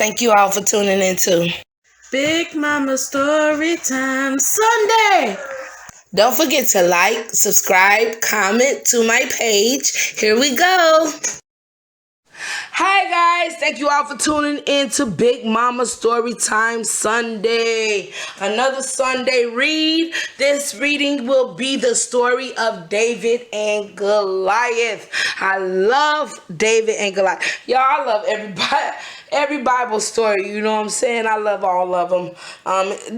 Thank you all for tuning in too. Big Mama Story Time Sunday. Don't forget to like, subscribe, comment to my page. Here we go. Hi guys, thank you all for tuning in to Big Mama Storytime Sunday. Another Sunday read. This reading will be the story of David and Goliath. I love David and Goliath. Y'all, I love every Bible story, you know what I'm saying? I love all of them.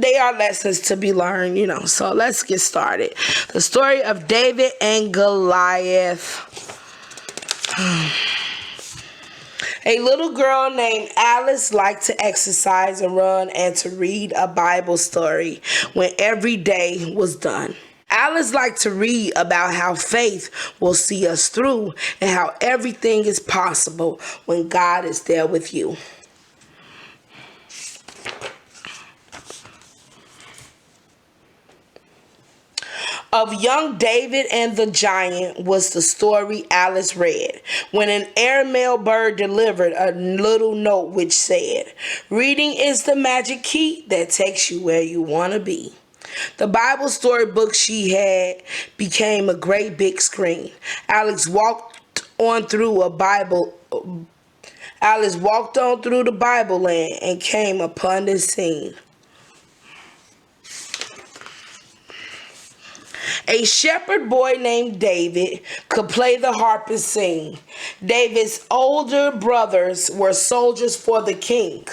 They are lessons to be learned, So let's get started. The story of David and Goliath. A little girl named Alice liked to exercise and run and to read a Bible story when every day was done. Alice liked to read about how faith will see us through and how everything is possible when God is there with you. Of young David and the giant was the story Alice read when an airmail bird delivered a little note which said, "Reading is the magic key that takes you where you want to be." The Bible storybook she had became a great big screen. Alice walked on through the Bible land and came upon this scene. A shepherd boy named David could play the harp and sing. David's older brothers were soldiers for the king.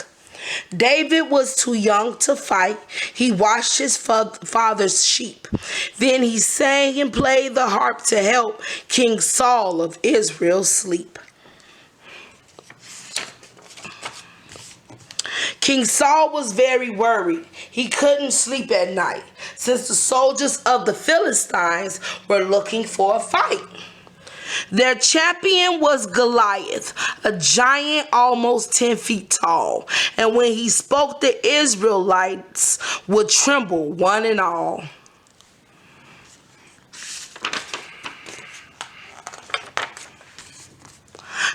David was too young to fight. He watched his father's sheep. Then he sang and played the harp to help King Saul of Israel sleep. King Saul was very worried. He couldn't sleep at night since the soldiers of the Philistines were looking for a fight. Their champion was Goliath, a giant almost 10 feet tall, and when he spoke, the Israelites would tremble one and all.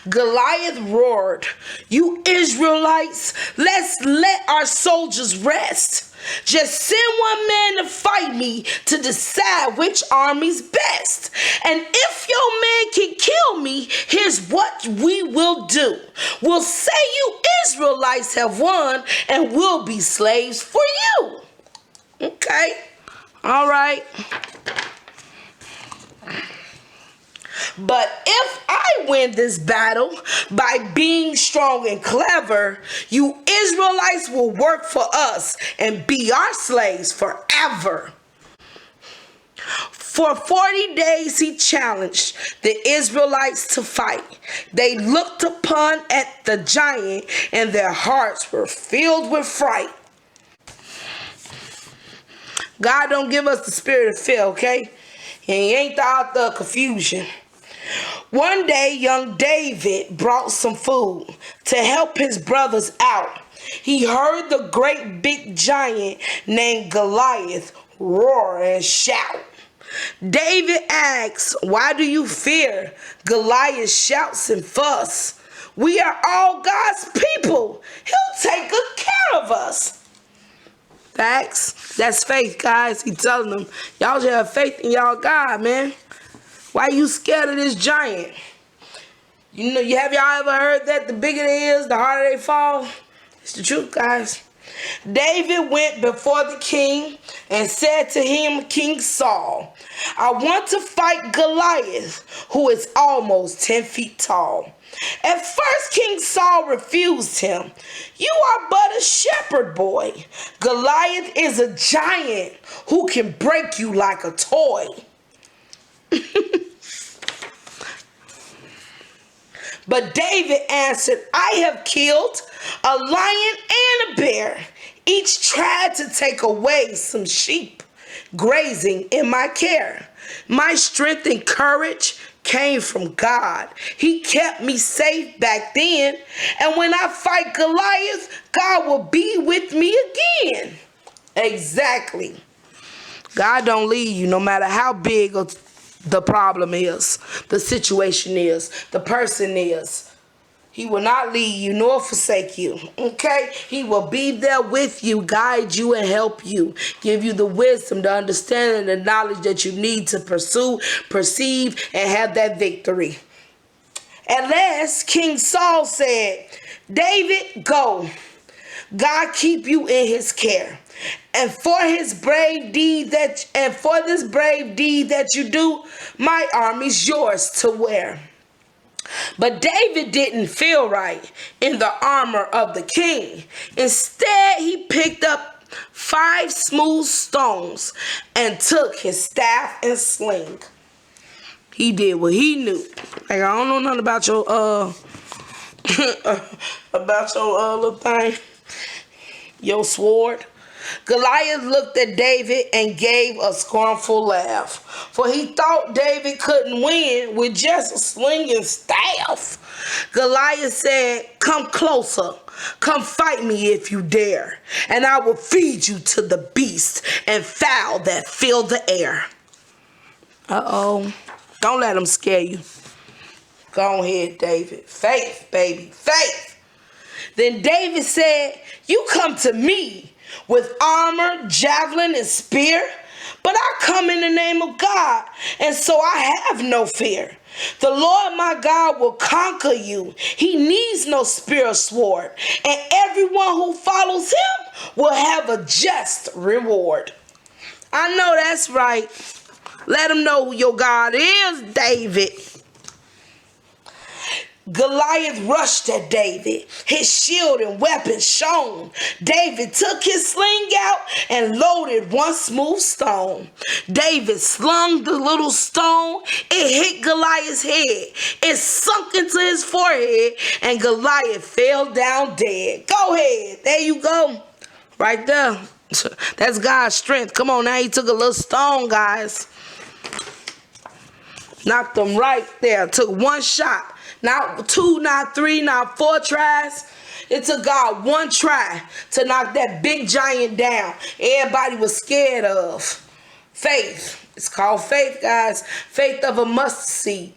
Goliath roared, "You Israelites, let's let our soldiers rest. Just send one man to fight me to decide which army's best. And if your man can kill me, here's what we will do. We'll say you Israelites have won and we'll be slaves for you." Okay, all right. "But if I win this battle by being strong and clever, you Israelites will work for us and be our slaves forever." For 40 days he challenged the Israelites to fight. They looked upon at the giant and their hearts were filled with fright. God don't give us the spirit of fear, okay? And he ain't the author of confusion. One day, young David brought some food to help his brothers out. He heard the great big giant named Goliath roar and shout. David asks, "Why do you fear?" Goliath shouts and fuss. "We are all God's people. He'll take good care of us." Facts. That's faith, guys. He's telling them, y'all should have faith in y'all God, man. Why you scared of this giant? Have y'all ever heard that the bigger they is, the harder they fall? It's the truth, guys. David went before the king and said to him, "King Saul, I want to fight Goliath, who is almost 10 feet tall." At first, King Saul refused him. "You are but a shepherd boy. Goliath is a giant who can break you like a toy." But David answered, "I have killed a lion and a bear. Each tried to take away some sheep grazing in my care. My strength and courage came from God. He kept me safe back then. And when I fight Goliath, God will be with me again." Exactly. God don't leave you no matter how big the problem is, the situation is, the person is. He will not leave you nor forsake you. Okay? He will be there with you, guide you, and help you. Give you the wisdom, the understanding, the knowledge that you need to pursue, perceive, and have that victory. At last, King Saul said, David, go. God keep you in his care. And for this brave deed that you do, my army's yours to wear. But David didn't feel right in the armor of the king. Instead, he picked up 5 smooth stones and took his staff and sling. He did what he knew. Like, I don't know nothing about your little thing, your sword. Goliath looked at David and gave a scornful laugh, for he thought David couldn't win with just a sling and staff. Goliath said, come closer, come fight me if you dare, and I will feed you to the beasts and fowl that fill the air. Uh-oh. Don't let them scare you. Go ahead, David. Faith, baby, faith. Then David said, you come to me with armor, javelin, and spear, but I come in the name of God, and so I have no fear. The Lord my God will conquer you. He needs no spear or sword, and everyone who follows him will have a just reward. I know that's right. Let him know who your God is, David. Goliath rushed at David, his shield and weapons shone. David took his sling out and loaded 1 smooth stone. David slung the little stone. It hit Goliath's head. It sunk into his forehead, and Goliath fell down dead. Go ahead. There you go. Right there. That's God's strength. Come on now. He took a little stone, guys. Knocked him right there. Took 1 shot. Not 2, not 3, not 4 tries. It took God 1 try to knock that big giant down everybody was scared of. Faith. It's called faith, guys. Faith of a mustard seed.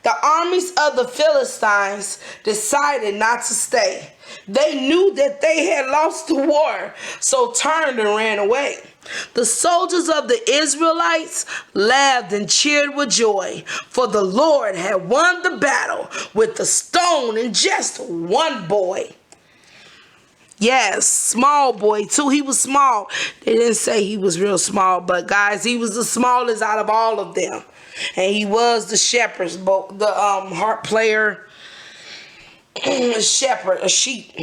The armies of the Philistines decided not to stay. They knew that they had lost the war, so turned and ran away. The soldiers of the Israelites laughed and cheered with joy, for the Lord had won the battle with a stone and just 1 boy. Yes, small boy too. He was small. They didn't say he was real small, but guys, he was the smallest out of all of them. And he was the shepherd's boat, the harp player, a shepherd, a sheep.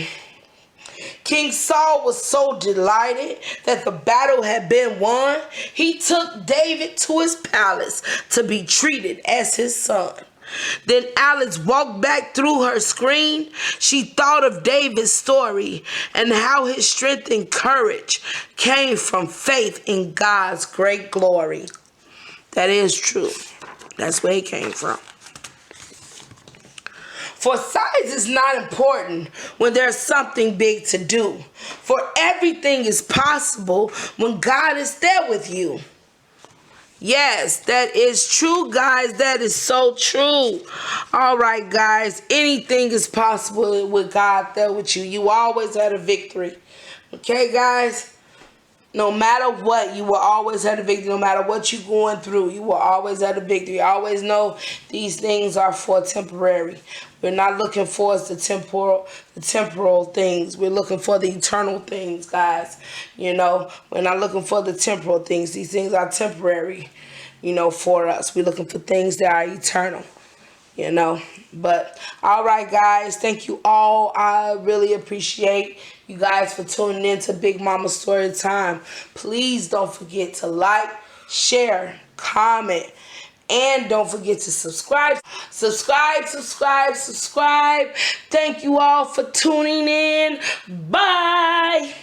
King Saul was so delighted that the battle had been won, he took David to his palace to be treated as his son. Then Alice walked back through her screen. She thought of David's story and how his strength and courage came from faith in God's great glory. That is true. That's where it came from. For size is not important when there's something big to do. For everything is possible when God is there with you. Yes, that is true, guys. That is so true. All right, guys. Anything is possible with God there with you. You always had a victory. Okay, guys? No matter what, you will always have a victory. No matter what you're going through, you will always have a victory. Always know these things are for temporary. We're not looking for the temporal things. We're looking for the eternal things, guys. You know, we're not looking for the temporal things. These things are temporary, you know, for us. We're looking for things that are eternal, you know. But, all right, guys. Thank you all. I really appreciate you guys for tuning in to Big Mama Story Time. Please don't forget to like, share, comment, and don't forget to subscribe. Subscribe. Thank you all for tuning in. Bye.